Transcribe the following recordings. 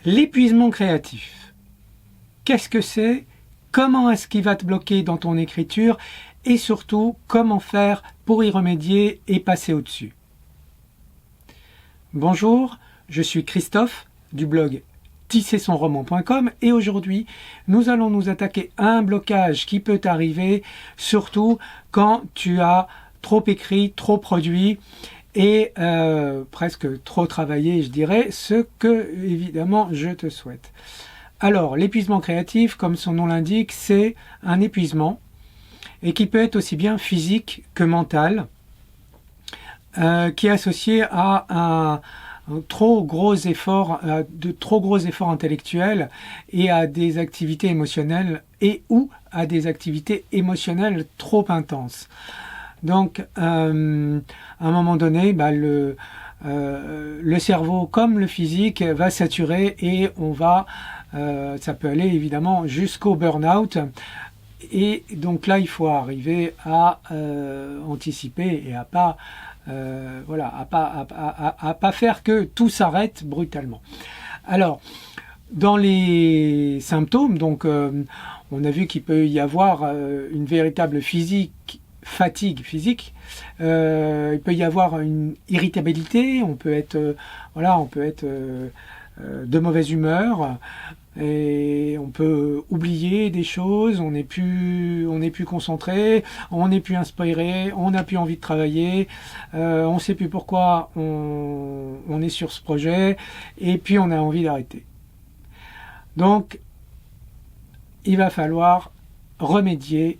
L'épuisement créatif, qu'est-ce que c'est? Comment est-ce qu'il va te bloquer dans ton écriture? Et surtout, comment faire pour y remédier et passer au-dessus? Bonjour, je suis Christophe du blog tissezsonroman.com et aujourd'hui, nous allons nous attaquer à un blocage qui peut arriver, surtout quand tu as trop écrit, trop produit et presque trop travaillé, je dirais, ce que, évidemment, je te souhaite. Alors, l'épuisement créatif, comme son nom l'indique, c'est un épuisement et qui peut être aussi bien physique que mental, qui est associé à de trop gros efforts intellectuels et à des activités émotionnelles ou à des activités émotionnelles trop intenses. Donc, à un moment donné, le cerveau comme le physique va saturer et ça peut aller évidemment jusqu'au burn-out. Et donc là, il faut arriver à anticiper et à pas faire que tout s'arrête brutalement. Alors, dans les symptômes, donc on a vu qu'il peut y avoir une véritable fatigue physique. Il peut y avoir une irritabilité. On peut être de mauvaise humeur. Et on peut oublier des choses, on n'est plus concentré, on n'est plus inspiré, on n'a plus envie de travailler, on ne sait plus pourquoi on est sur ce projet, et puis on a envie d'arrêter. Donc, il va falloir remédier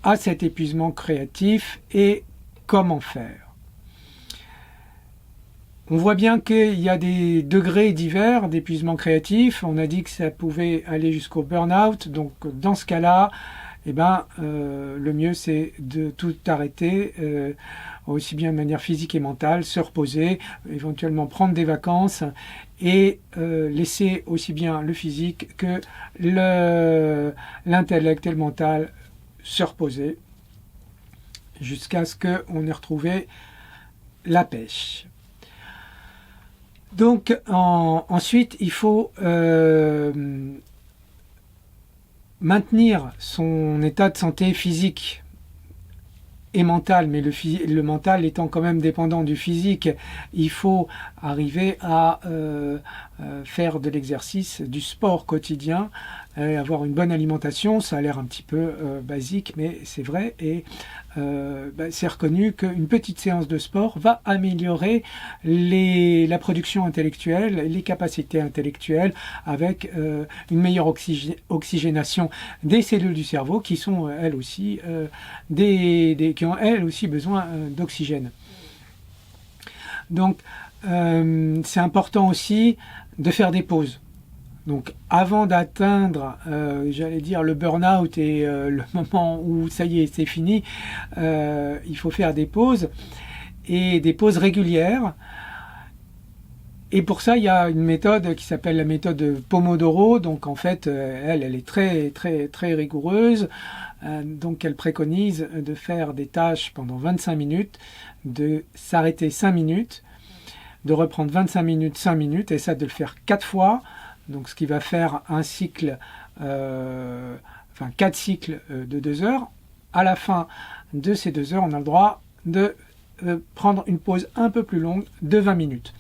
à cet épuisement créatif et comment faire. On voit bien qu'il y a des degrés divers d'épuisement créatif. On a dit que ça pouvait aller jusqu'au burn-out. Donc, dans ce cas-là, le mieux, c'est de tout arrêter, aussi bien de manière physique et mentale, se reposer, éventuellement prendre des vacances et laisser aussi bien le physique que l'intellect et le mental se reposer jusqu'à ce qu'on ait retrouvé la pêche. Donc, ensuite, il faut maintenir son état de santé physique et mental, mais le mental étant quand même dépendant du physique, il faut arriver à faire de l'exercice, du sport quotidien, avoir une bonne alimentation. Ça a l'air un petit peu basique, mais c'est vrai, et c'est reconnu qu'une petite séance de sport va améliorer la production intellectuelle, les capacités intellectuelles, avec une meilleure oxygénation des cellules du cerveau qui sont elles aussi qui ont elles aussi besoin d'oxygène. Donc c'est important aussi de faire des pauses. Donc avant d'atteindre, le burn-out et le moment où ça y est, c'est fini, il faut faire des pauses et des pauses régulières. Et pour ça, il y a une méthode qui s'appelle la méthode Pomodoro. Donc en fait, elle est très très très rigoureuse. Donc elle préconise de faire des tâches pendant 25 minutes, de s'arrêter 5 minutes, de reprendre 25 minutes, 5 minutes, et ça de le faire 4 fois. Donc ce qui va faire un cycle, 4 cycles de 2 heures. À la fin de ces 2 heures, on a le droit de prendre une pause un peu plus longue de 20 minutes.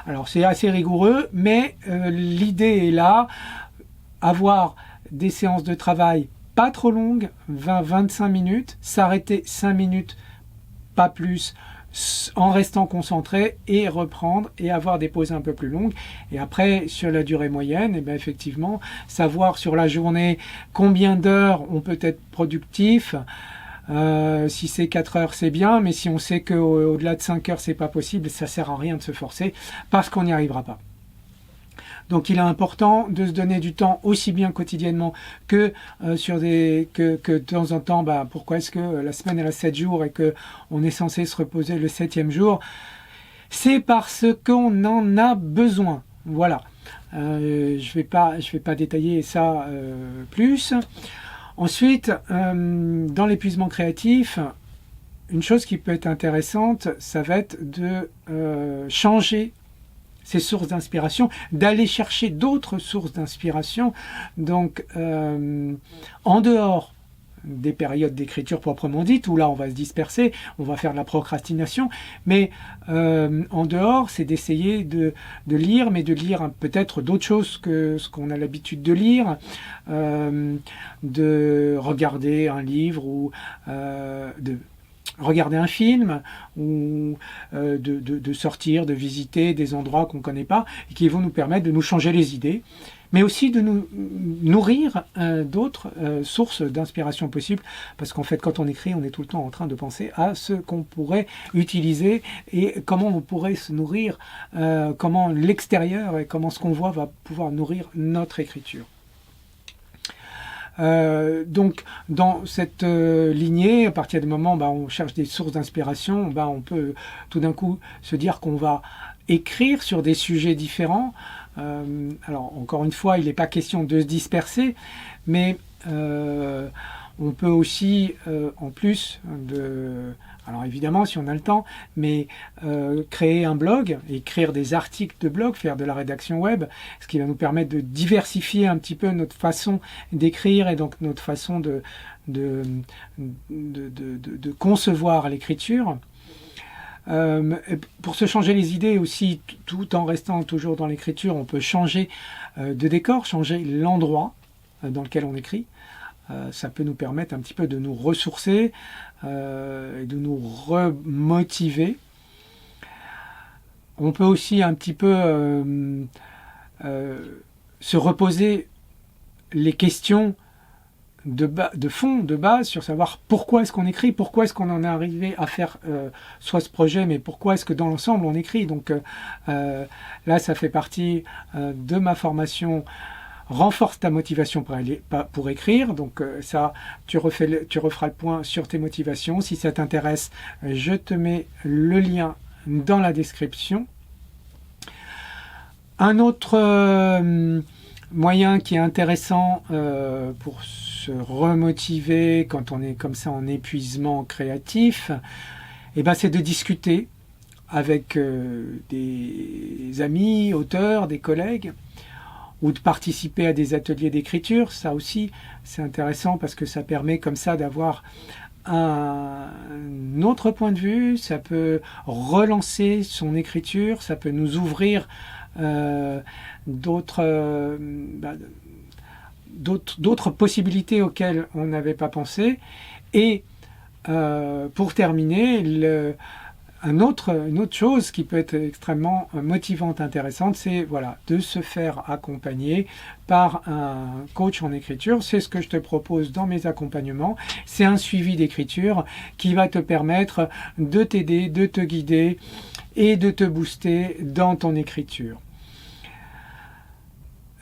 Alors c'est assez rigoureux, mais l'idée est là, avoir des séances de travail pas trop longues, 20-25 minutes, s'arrêter 5 minutes, pas plus, en restant concentré et reprendre et avoir des pauses un peu plus longues. Et après, sur la durée moyenne, effectivement, savoir sur la journée combien d'heures on peut être productif. Si c'est 4 heures, c'est bien, mais si on sait qu'au-delà de 5 heures, c'est pas possible, ça sert à rien de se forcer parce qu'on n'y arrivera pas. Donc il est important de se donner du temps aussi bien quotidiennement que de temps en temps. Pourquoi est-ce que la semaine elle a 7 jours et qu'on est censé se reposer le 7e jour? C'est parce qu'on en a besoin. Voilà. Je vais pas détailler ça plus. Ensuite, dans l'épuisement créatif, une chose qui peut être intéressante, ça va être de changer ces sources d'inspiration, d'aller chercher d'autres sources d'inspiration. Donc, en dehors des périodes d'écriture proprement dites, où là on va se disperser, on va faire de la procrastination, mais en dehors, c'est d'essayer de lire, mais de lire peut-être d'autres choses que ce qu'on a l'habitude de lire, de regarder un livre ou de regarder un film, ou de sortir, de visiter des endroits qu'on ne connaît pas, et qui vont nous permettre de nous changer les idées, mais aussi de nous nourrir d'autres sources d'inspiration possibles, parce qu'en fait, quand on écrit, on est tout le temps en train de penser à ce qu'on pourrait utiliser, et comment on pourrait se nourrir, comment l'extérieur et comment ce qu'on voit va pouvoir nourrir notre écriture. Donc dans cette lignée, à partir du moment où on cherche des sources d'inspiration, on peut tout d'un coup se dire qu'on va écrire sur des sujets différents. Alors encore une fois, il n'est pas question de se disperser, mais on peut aussi, en plus de... Alors évidemment, si on a le temps, mais créer un blog, écrire des articles de blog, faire de la rédaction web, ce qui va nous permettre de diversifier un petit peu notre façon d'écrire et donc notre façon de concevoir l'écriture. Pour se changer les idées aussi, tout en restant toujours dans l'écriture, on peut changer de décor, changer l'endroit dans lequel on écrit. Ça peut nous permettre un petit peu de nous ressourcer et de nous remotiver. On peut aussi un petit peu se reposer les questions de fond, de base, sur savoir pourquoi est-ce qu'on écrit, pourquoi est-ce qu'on en est arrivé à faire soit ce projet, mais pourquoi est-ce que dans l'ensemble on écrit. Donc là, ça fait partie de ma formation renforce ta motivation pour écrire. Donc ça, tu referas le point sur tes motivations. Si ça t'intéresse, je te mets le lien dans la description. Un autre moyen qui est intéressant pour se remotiver quand on est comme ça en épuisement créatif, c'est de discuter avec des amis, auteurs, des collègues, ou de participer à des ateliers d'écriture. Ça aussi, c'est intéressant parce que ça permet comme ça d'avoir un autre point de vue, ça peut relancer son écriture, ça peut nous ouvrir d'autres possibilités auxquelles on n'avait pas pensé. Et pour terminer, une autre chose qui peut être extrêmement motivante, intéressante, c'est de se faire accompagner par un coach en écriture. C'est ce que je te propose dans mes accompagnements. C'est un suivi d'écriture qui va te permettre de t'aider, de te guider et de te booster dans ton écriture.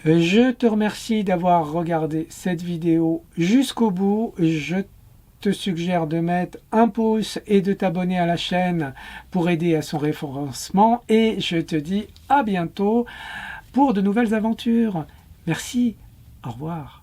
Je te remercie d'avoir regardé cette vidéo jusqu'au bout. Je te suggère de mettre un pouce et de t'abonner à la chaîne pour aider à son référencement, et je te dis à bientôt pour de nouvelles aventures. Merci, au revoir.